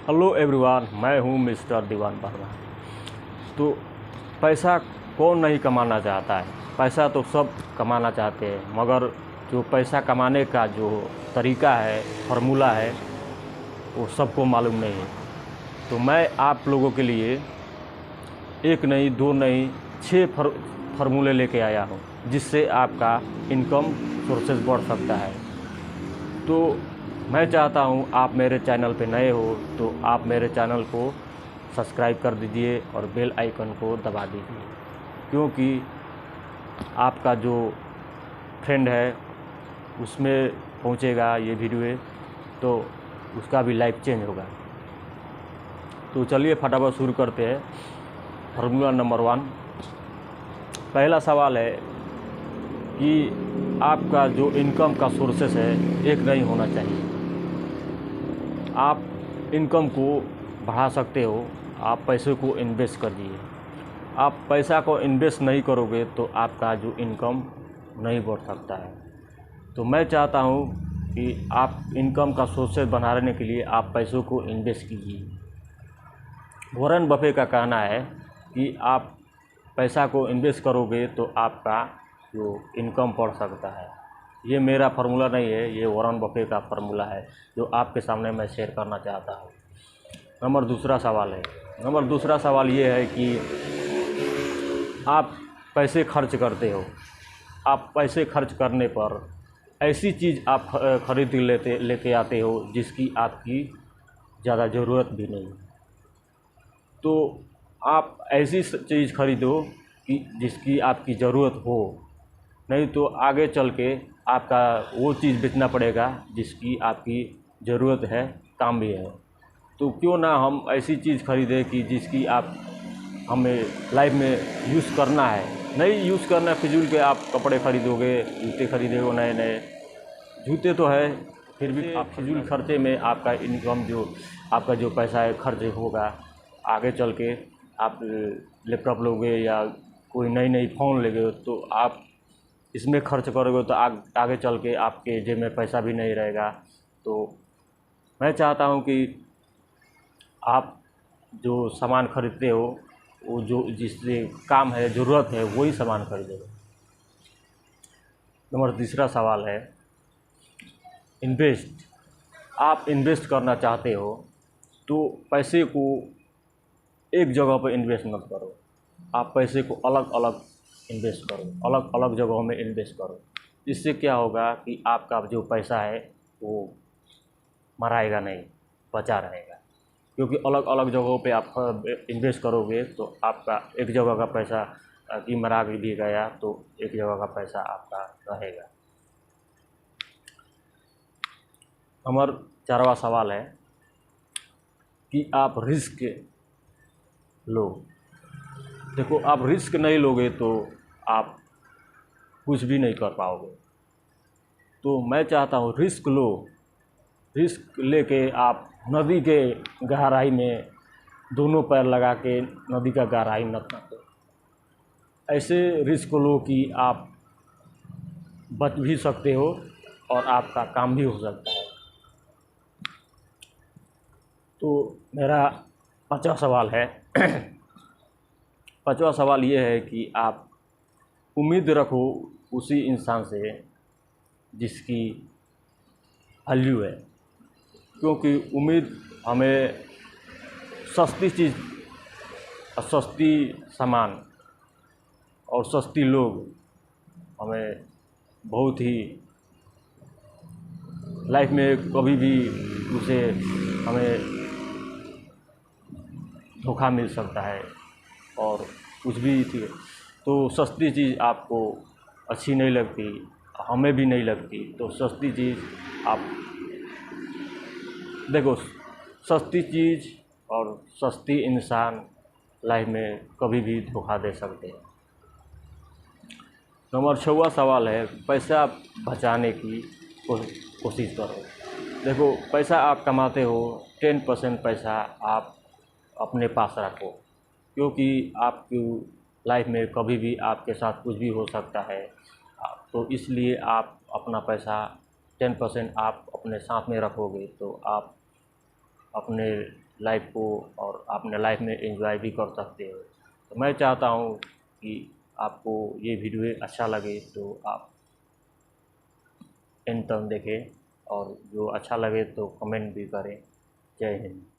Hello everyone, मैं हूं mister दीवान वर्मा। तो पैसा कौन नहीं कमाना चाहता है। पैसा तो सब कमाना चाहते हैं, मगर जो पैसा कमाने का जो तरीका है, फार्मूला है, वो सबको मालूम नहीं है। तो मैं आप लोगों के लिए एक नहीं, दो नहीं, 6 फार्मूले लेके आया हूँ, जिससे आपका इनकम सोर्सेज बढ़ सकता है। तो मैं चाहता हूँ आप मेरे चैनल पे नए हो तो आप मेरे चैनल को सब्सक्राइब कर दीजिए और बेल आइकन को दबा दीजिए, क्योंकि आपका जो फ्रेंड है उसमें पहुँचेगा ये वीडियो, तो उसका भी लाइफ चेंज होगा। तो चलिए फटाफट शुरू करते हैं। फार्मूला नंबर 1, पहला सवाल है कि आपका जो इनकम का सोर्सेस है एक नहीं होना चाहिए। आप इनकम को बढ़ा सकते हो, आप पैसे को इन्वेस्ट करिए। आप पैसा को इन्वेस्ट नहीं करोगे तो आपका जो इनकम नहीं बढ़ सकता है। तो मैं चाहता हूँ कि आप इनकम का सोर्सेस बनाने के लिए आप पैसों को इन्वेस्ट कीजिए। वॉरेन बफे का कहना है कि आप पैसा को इन्वेस्ट करोगे तो आपका जो इनकम बढ़ सकता है। ये मेरा फार्मूला नहीं है, ये वॉरेन बफे का फार्मूला है जो आपके सामने मैं शेयर करना चाहता हूँ। नंबर दूसरा सवाल ये है कि आप पैसे खर्च करते हो। आप पैसे खर्च करने पर ऐसी चीज़ आप खरीद लेके आते हो जिसकी आपकी ज़्यादा ज़रूरत भी नहीं। तो आप ऐसी चीज़ खरीदो कि जिसकी आपकी ज़रूरत हो, नहीं तो आगे चल के आपका वो चीज़ बेचना पड़ेगा जिसकी आपकी ज़रूरत है, काम भी है। तो क्यों ना हम ऐसी चीज़ खरीदें कि जिसकी हमें लाइफ में यूज़ करना है, नहीं यूज़ करना है। फिजूल के आप कपड़े खरीदोगे, जूते खरीदोगे नए नए, जूते तो है फिर भी आप फिजूल खर्चे में आपका इनकम जो आपका जो पैसा है खर्च होगा। आगे चल के आप लैपटॉप लोगे या कोई नई फ़ोन लेगे तो आप इसमें खर्च करोगे तो आगे चल के आपके जेब में पैसा भी नहीं रहेगा। तो मैं चाहता हूं कि आप जो सामान खरीदते हो वो जो जिससे काम है, ज़रूरत है, वही सामान खरीदो। नंबर तीसरा सवाल है इन्वेस्ट। आप इन्वेस्ट करना चाहते हो तो पैसे को एक जगह पर इन्वेस्ट मत करो। आप पैसे को अलग अलग इन्वेस्ट करो, अलग अलग जगहों में इन्वेस्ट करो। इससे क्या होगा कि आपका जो पैसा है वो मराएगा नहीं, बचा रहेगा। क्योंकि अलग अलग जगहों पे आप इन्वेस्ट करोगे तो आपका एक जगह का पैसा कि मरा भी गया तो एक जगह का पैसा आपका रहेगा। नंबर 4वां सवाल है कि आप रिस्क लो। देखो, आप रिस्क नहीं लोगे तो आप कुछ भी नहीं कर पाओगे। तो मैं चाहता हूँ रिस्क लो, रिस्क लेके आप नदी के गहराई में दोनों पैर लगा के नदी का गहराई न नापो। ऐसे रिस्क लो कि आप बच भी सकते हो और आपका काम भी हो सकता है। तो मेरा 5वां सवाल है 5वां सवाल ये है कि आप उम्मीद रखो उसी इंसान से जिसकी वैल्यू है। क्योंकि उम्मीद हमें सस्ती चीज़, सस्ती सामान और सस्ती लोग हमें बहुत ही लाइफ में कभी भी उसे हमें धोखा मिल सकता है और कुछ भी थी। तो सस्ती चीज़ आपको अच्छी नहीं लगती, हमें भी नहीं लगती। तो सस्ती चीज़ आप देखो, सस्ती चीज़ और सस्ती इंसान लाइफ में कभी भी धोखा दे सकते हैं। नंबर 6वां सवाल है पैसा बचाने की कोशिश करो। देखो, पैसा आप कमाते हो, 10% पैसा आप अपने पास रखो, क्योंकि आपकी लाइफ में कभी भी आपके साथ कुछ भी हो सकता है। तो इसलिए आप अपना पैसा 10% आप अपने साथ में रखोगे तो आप अपने लाइफ को और अपने लाइफ में एंजॉय भी कर सकते हो। तो मैं चाहता हूँ कि आपको ये वीडियो अच्छा लगे तो आप एंड तक देखें, और जो अच्छा लगे तो कमेंट भी करें। जय हिंद।